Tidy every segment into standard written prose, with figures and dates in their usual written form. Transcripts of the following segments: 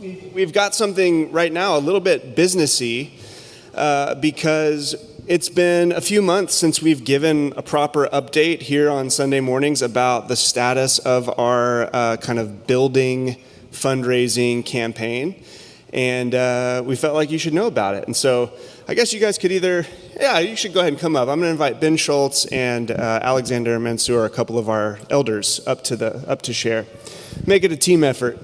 We've got something right now a little bit businessy because it's been a few months since we've given a proper update here on Sunday mornings about the status of our kind of building fundraising campaign. And we felt like you should know about it. And so I guess you guys could you should go ahead and come up. I'm going to invite Ben Schultz and Alexander Mansour, a couple of our elders, up to share. Make it a team effort.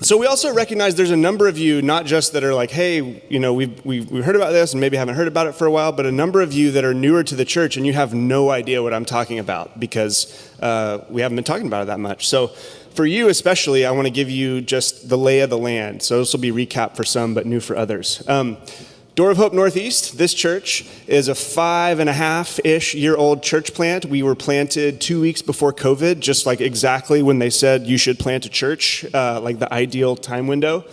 So we also recognize there's a number of you, not just that are like, hey, we've heard about this and maybe haven't heard about it for a while, but a number of you that are newer to the church and you have no idea what I'm talking about because we haven't been talking about it that much. So for you especially, I want to give you just the lay of the land. So this will be recap for some, but new for others. Door of Hope Northeast, this church is a 5.5-ish year old church plant. We were planted 2 weeks before COVID, just like exactly when they said you should plant a church, like the ideal time window.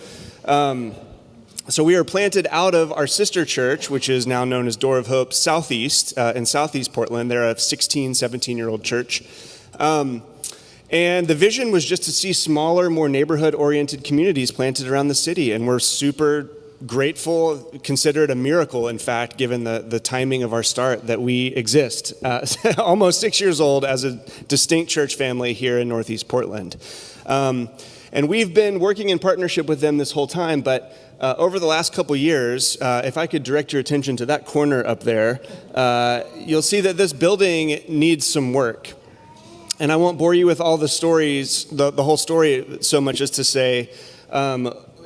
So we were planted out of our sister church, which is now known as Door of Hope Southeast in Southeast Portland. They're a 16, 17-year-old church. And the vision was just to see smaller, more neighborhood-oriented communities planted around the city. And we're super grateful, consider it a miracle, in fact, given the timing of our start, that we exist. Almost 6 years old as a distinct church family here in Northeast Portland. And we've been working in partnership with them this whole time, but over the last couple years, if I could direct your attention to that corner up there, you'll see that this building needs some work. And I won't bore you with all the stories, the whole story so much as to say,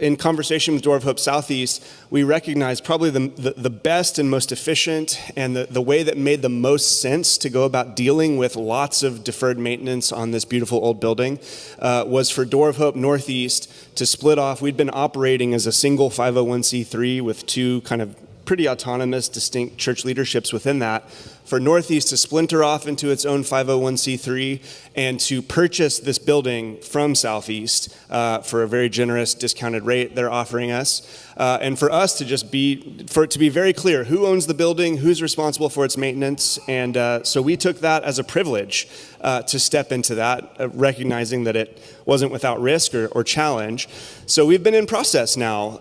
in conversation with Door of Hope Southeast, we recognized probably the best and most efficient and the way that made the most sense to go about dealing with lots of deferred maintenance on this beautiful old building was for Door of Hope Northeast to split off. We'd been operating as a single 501c3 with two kind of pretty autonomous, distinct church leaderships within that, for Northeast to splinter off into its own 501c3 and to purchase this building from Southeast for a very generous discounted rate they're offering us. And for us to just be very clear, who owns the building, who's responsible for its maintenance. And so we took that as a privilege to step into that, recognizing that it wasn't without risk or challenge. So we've been in process now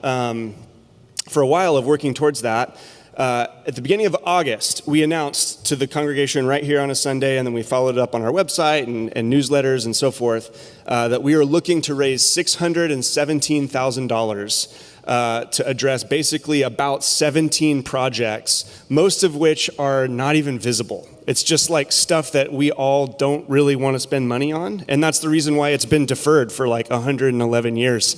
for a while of working towards that. At the beginning of August, we announced to the congregation right here on a Sunday, and then we followed it up on our website and newsletters and so forth, that we are looking to raise $617,000 to address basically about 17 projects, most of which are not even visible. It's just like stuff that we all don't really want to spend money on. And that's the reason why it's been deferred for like 111 years.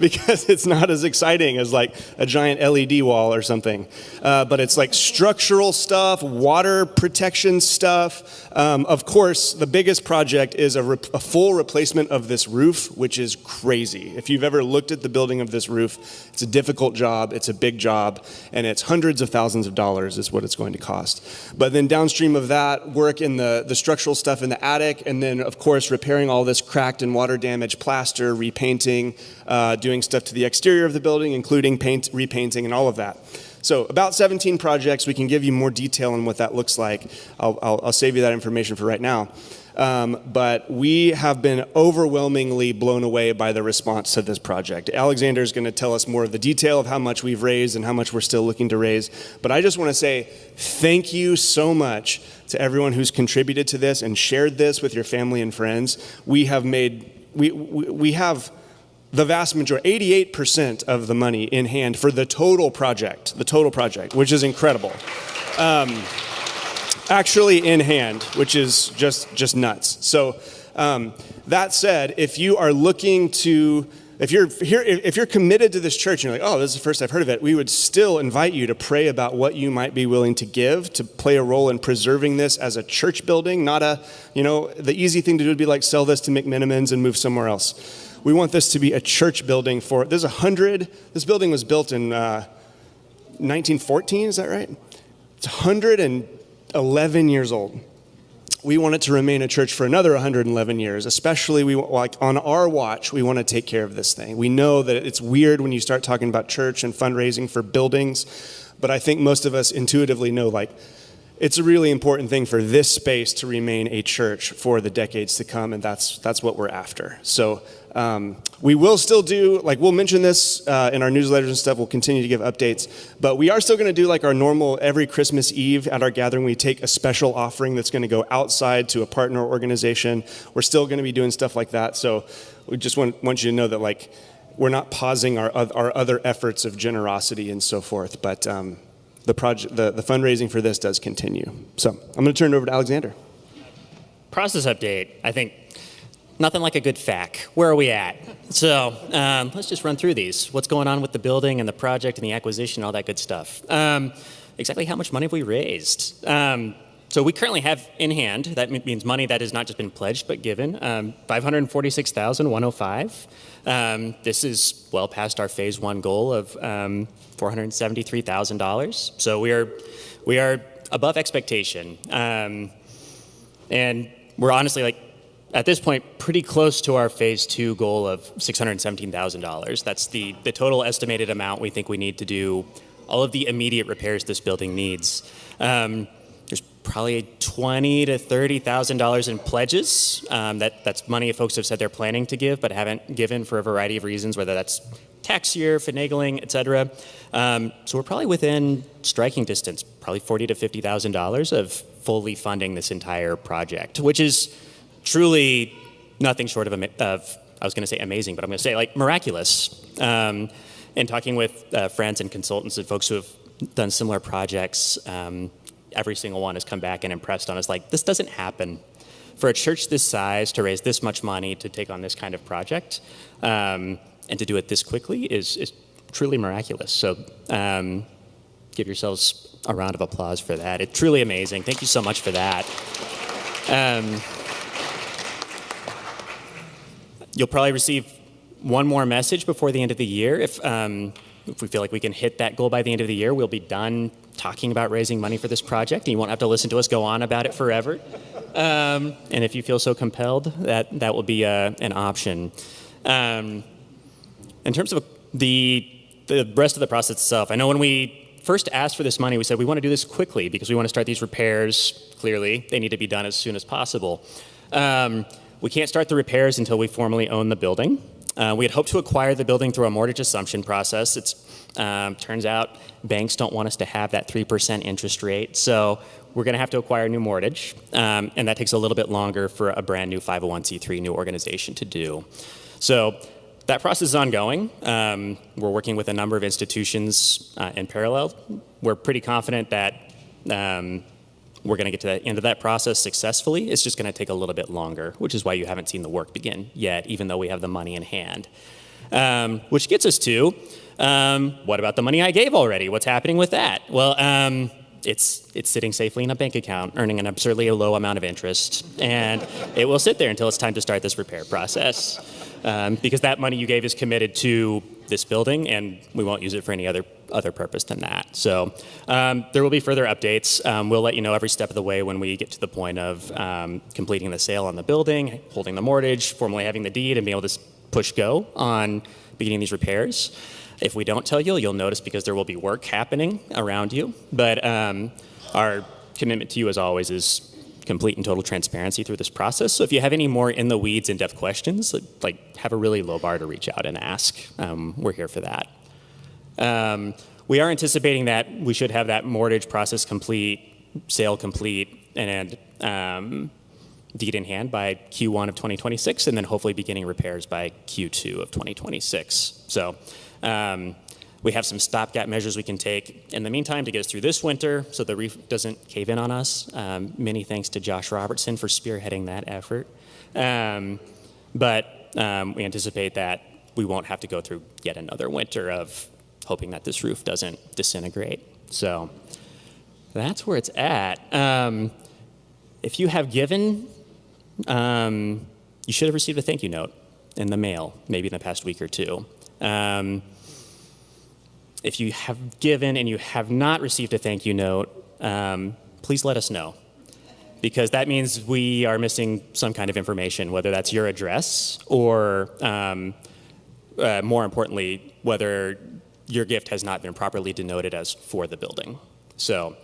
Because it's not as exciting as like a giant LED wall or something. But it's like structural stuff, water protection stuff. Of course, the biggest project is a full replacement of this roof, which is crazy. If you've ever looked at the building of this roof, it's a difficult job, it's a big job, and it's hundreds of thousands of dollars is what it's going to cost. But then downstream of that, work in the structural stuff in the attic, and then, of course, repairing all this cracked and water-damaged plaster, repainting, doing stuff to the exterior of the building, including repainting, and all of that. So about 17 projects. We can give you more detail on what that looks like. I'll save you that information for right now. But we have been overwhelmingly blown away by the response to this project. Alexander is going to tell us more of the detail of how much we've raised and how much we're still looking to raise. But I just want to say thank you so much to everyone who's contributed to this and shared this with your family and friends. We have the vast majority, 88% of the money in hand for the total project, which is incredible. Actually in hand, which is just nuts. So that said, if you are looking to, if you're committed to this church and you're like, oh, this is the first I've heard of it, we would still invite you to pray about what you might be willing to give to play a role in preserving this as a church building, not the easy thing to do would be like sell this to McMenamins and move somewhere else. We want this to be a church building this building was built in 1914, is that right? It's 111 years old. We want it to remain a church for another 111 years, especially on our watch, we want to take care of this thing. We know that it's weird when you start talking about church and fundraising for buildings, but I think most of us intuitively know it's a really important thing for this space to remain a church for the decades to come, and that's what we're after. So we will still do, like, we'll mention this in our newsletters and stuff. We'll continue to give updates, but we are still going to do like our normal every Christmas Eve at our gathering. We take a special offering that's going to go outside to a partner organization. We're still going to be doing stuff like that. So we just want you to know that, like, we're not pausing our other efforts of generosity and so forth, but the fundraising for this does continue. So I'm going to turn it over to Alexander. Process update. I think nothing like a good FAQ. Where are we at? So let's just run through these. What's going on with the building and the project and the acquisition, all that good stuff. Exactly how much money have we raised? So we currently have in hand, that means money that has not just been pledged but given, $546,105. This is well past our phase one goal of $473,000. So we are above expectation. And we're honestly, like, at this point, pretty close to our phase two goal of $617,000. That's the total estimated amount we think we need to do all of the immediate repairs this building needs. There's probably $20,000 to $30,000 in pledges. That's money folks have said they're planning to give but haven't given for a variety of reasons, whether that's tax year, finagling, et cetera. So we're probably within striking distance, probably $40,000 to $50,000 of fully funding this entire project, which is truly nothing short of I was going to say amazing, but I'm going to say, like, miraculous. And talking with friends and consultants and folks who have done similar projects, every single one has come back and impressed on us, like, this doesn't happen. For a church this size to raise this much money to take on this kind of project and to do it this quickly is truly miraculous. So give yourselves a round of applause for that. It's truly amazing. Thank you so much for that. You'll probably receive one more message before the end of the year. If we feel like we can hit that goal by the end of the year, we'll be done talking about raising money for this project, and you won't have to listen to us go on about it forever. And if you feel so compelled, that will be an option. In terms of the rest of the process itself, I know when we first asked for this money, we said we want to do this quickly because we want to start these repairs. Clearly, they need to be done as soon as possible. We can't start the repairs until we formally own the building. We had hoped to acquire the building through a mortgage assumption process. It turns out banks don't want us to have that 3% interest rate, so we're going to have to acquire a new mortgage, and that takes a little bit longer for a brand new 501c3 new organization to do. So that process is ongoing. We're working with a number of institutions in parallel. We're pretty confident that we're going to get to the end of that process successfully. It's just going to take a little bit longer, which is why you haven't seen the work begin yet, even though we have the money in hand. Which gets us to, what about the money I gave already? What's happening with that? Well, it's sitting safely in a bank account, earning an absurdly low amount of interest, and it will sit there until it's time to start this repair process. Because that money you gave is committed to this building, and we won't use it for any other purpose than that. So there will be further updates. We'll let you know every step of the way when we get to the point of completing the sale on the building, holding the mortgage, formally having the deed, and being able to push go on beginning these repairs. If we don't tell you, you'll notice because there will be work happening around you. But our commitment to you, as always, is complete and total transparency through this process. So if you have any more in the weeds, in-depth questions, like have a really low bar to reach out and ask. We're here for that. We are anticipating that we should have that mortgage process complete, sale complete, and deed in hand by Q1 of 2026, and then hopefully beginning repairs by Q2 of 2026. So we have some stopgap measures we can take in the meantime to get us through this winter so the roof doesn't cave in on us. Many thanks to Josh Robertson for spearheading that effort. But we anticipate that we won't have to go through yet another winter of hoping that this roof doesn't disintegrate. So that's where it's at. If you have given, you should have received a thank you note in the mail, maybe in the past week or two. If you have given and you have not received a thank you note, please let us know, because that means we are missing some kind of information, whether that's your address or, more importantly, whether your gift has not been properly denoted as for the building. So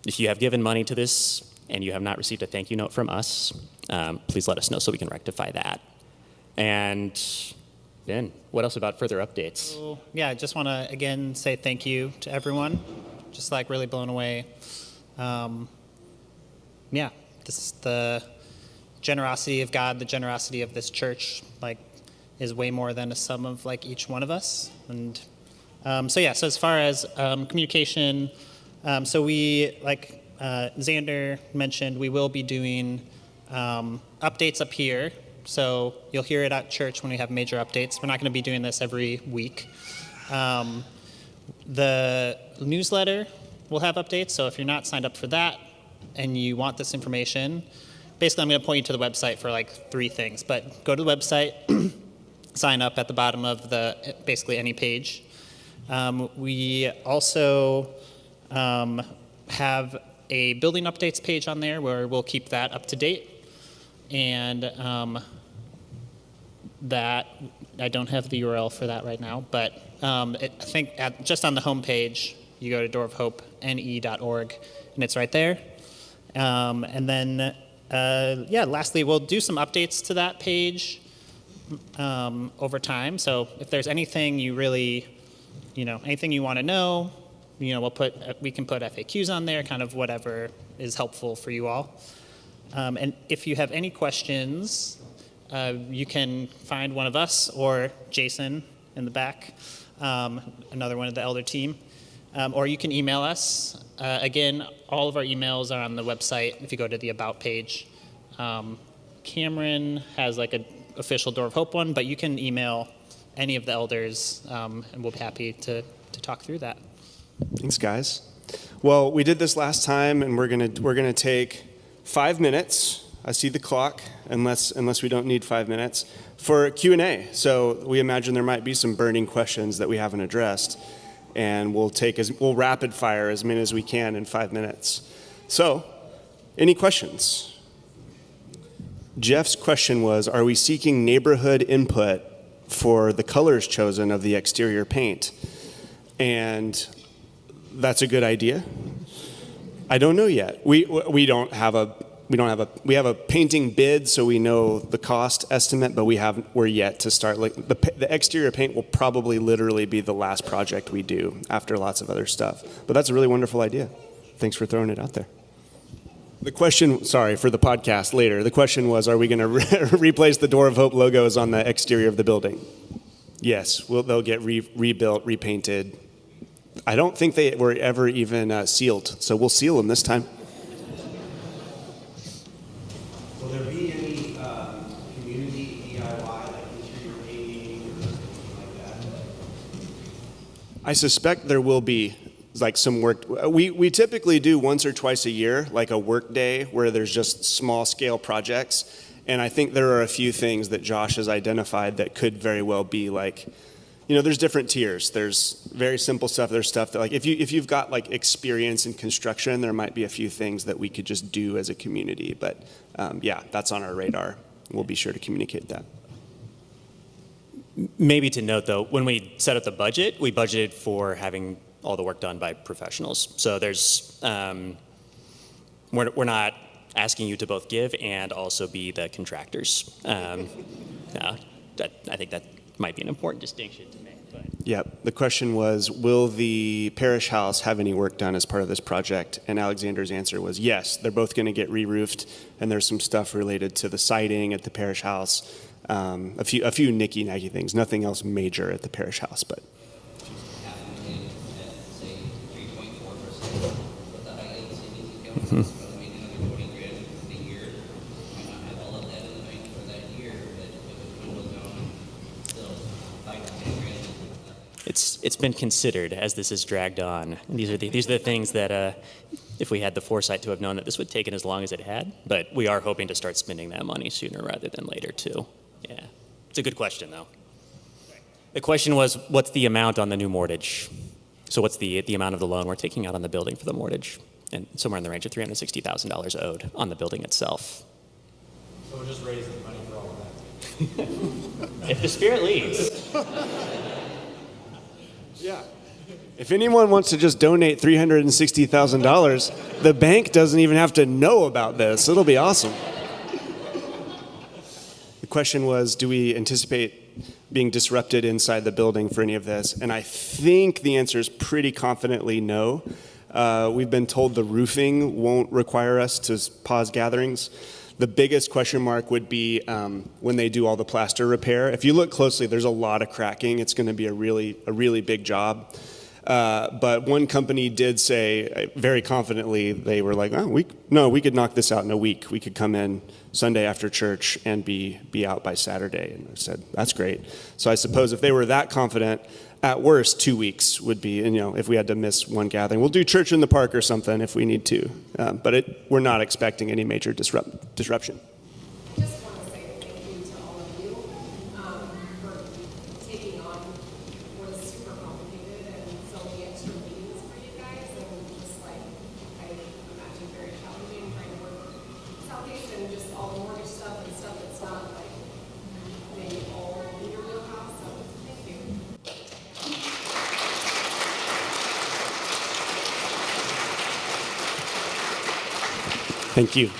If you have given money to this and you have not received a thank you note from us, please let us know so we can rectify that. And Ben, what else about further updates? So, yeah, I just want to again say thank you to everyone. Just like really blown away. Yeah, just the generosity of God, the generosity of this church, like, is way more than a sum of like each one of us. And so as far as communication, so we, like Xander mentioned, we will be doing updates up here. So you'll hear it at church when we have major updates. We're not going to be doing this every week. The newsletter will have updates. So if you're not signed up for that and you want this information, basically I'm going to point you to the website for like 3 things. But go to the website, sign up at the bottom of the basically any page. We also have a building updates page on there where we'll keep that up to date. And that, I don't have the URL for that right now, but I think just on the home page, you go to doorofhopene.org, and it's right there. And then, lastly, we'll do some updates to that page over time. So if there's anything you really, anything you want to know, we can put FAQs on there, kind of whatever is helpful for you all. And if you have any questions, you can find one of us or Jason in the back, another one of the elder team, or you can email us. Again, all of our emails are on the website if you go to the About page. Cameron has like an official Door of Hope one, but you can email any of the elders, and we'll be happy to talk through that. Thanks, guys. Well, we did this last time, and we're gonna take 5 minutes. I see the clock, unless we don't need 5 minutes, for Q&A. So we imagine there might be some burning questions that we haven't addressed, and we'll rapid fire as many as we can in 5 minutes. So, any questions? Jeff's question was, are we seeking neighborhood input for the colors chosen of the exterior paint? And that's a good idea. I don't know yet. We have a painting bid, so we know the cost estimate, but we're yet to start. Like the exterior paint will probably literally be the last project we do after lots of other stuff. But that's a really wonderful idea. Thanks for throwing it out there. The question, sorry for the podcast later. The question was, are we going to replace the Door of Hope logos on the exterior of the building? Yes, they'll get rebuilt, repainted. I don't think they were ever even sealed, so we'll seal them this time. Will there be any community DIY, like interior painting or something like that? I suspect there will be like some work. We typically do once or twice a year, like a work day where there's just small scale projects. And I think there are a few things that Josh has identified that could very well be like, there's different tiers. There's very simple stuff. There's stuff that like, if you've got like experience in construction, there might be a few things that we could just do as a community. But that's on our radar. We'll be sure to communicate that. Maybe to note though, when we set up the budget, we budgeted for having all the work done by professionals. So there's, we're not asking you to both give and also be the contractors. I think that might be an important distinction to make. But. Yep. The question was, will the parish house have any work done as part of this project? And Alexander's answer was yes. They're both going to get re-roofed, and there's some stuff related to the siding at the parish house. A few nicky-nacky things. Nothing else major at the parish house, but. Mm-hmm. It's been considered as this is dragged on. These are the things that if we had the foresight to have known that this would take it as long as it had, but we are hoping to start spending that money sooner rather than later too. Yeah, it's a good question though. The question was, what's the amount on the new mortgage? So what's the amount of the loan we're taking out on the building for the mortgage? And somewhere in the range of $360,000 owed on the building itself. So we're just raising money for all of that. If the Spirit leads. Yeah. If anyone wants to just donate $360,000, the bank doesn't even have to know about this. It'll be awesome. The question was, do we anticipate being disrupted inside the building for any of this? And I think the answer is pretty confidently no. We've been told the roofing won't require us to pause gatherings. The biggest question mark would be when they do all the plaster repair. If you look closely, there's a lot of cracking. It's going to be a really big job. But one company did say very confidently, they were like, we could knock this out in a week. We could come in Sunday after church and be out by Saturday. And I said, that's great. So I suppose if they were that confident, at worst, 2 weeks would be, and if we had to miss one gathering, we'll do church in the park or something if we need to. But we're not expecting any major disruption. I just want to say thank you to all of you for taking on what is super complicated and so many extra meetings for you guys. And just like, I imagine very challenging trying to work Southeast and just all the mortgage stuff and stuff that's not like maybe all in your wheelhouse. So thank you. Thank you.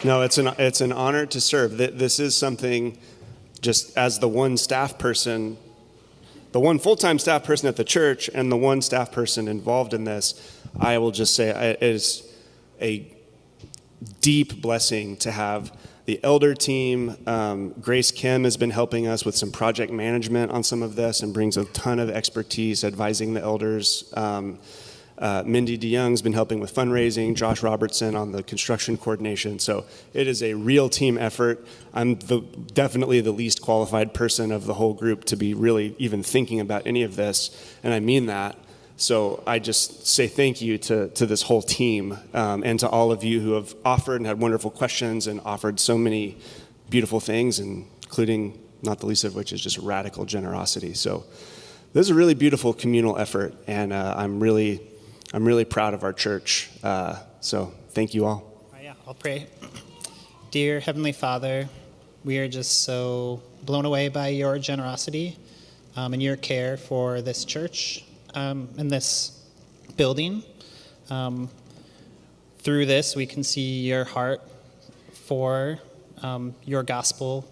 No, it's an honor to serve. This is something, just as the one staff person, the one full-time staff person at the church and the one staff person involved in this, I will just say it is a deep blessing to have the elder team. Grace Kim has been helping us with some project management on some of this and brings a ton of expertise advising the elders. Mindy DeYoung's been helping with fundraising, Josh Robertson on the construction coordination. So it is a real team effort. I'm definitely the least qualified person of the whole group to be really even thinking about any of this, and I mean that. So I just say thank you to this whole team and to all of you who have offered and had wonderful questions and offered so many beautiful things, including not the least of which is just radical generosity. So this is a really beautiful communal effort, and I'm really proud of our church. So thank you all. Yeah, I'll pray. Dear Heavenly Father, we are just so blown away by your generosity and your care for this church and this building. Through this, we can see your heart for your gospel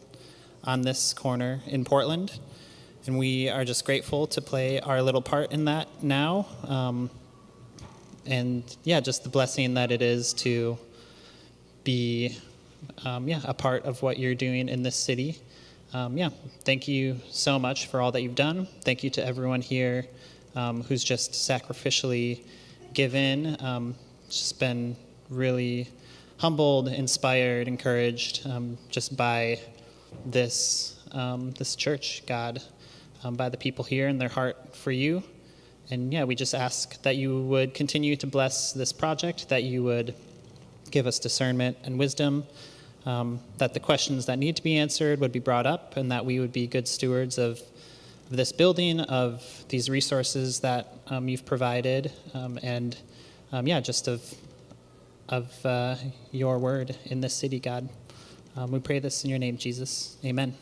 on this corner in Portland. And we are just grateful to play our little part in that now. And yeah, just the blessing that it is to be, a part of what you're doing in this city. Thank you so much for all that you've done. Thank you to everyone here who's just sacrificially given. Just been really humbled, inspired, encouraged just by this church, God, by the people here and their heart for you. And we just ask that you would continue to bless this project, that you would give us discernment and wisdom, that the questions that need to be answered would be brought up, and that we would be good stewards of this building, of these resources that you've provided, just of your word in this city, God. We pray this in your name, Jesus. Amen.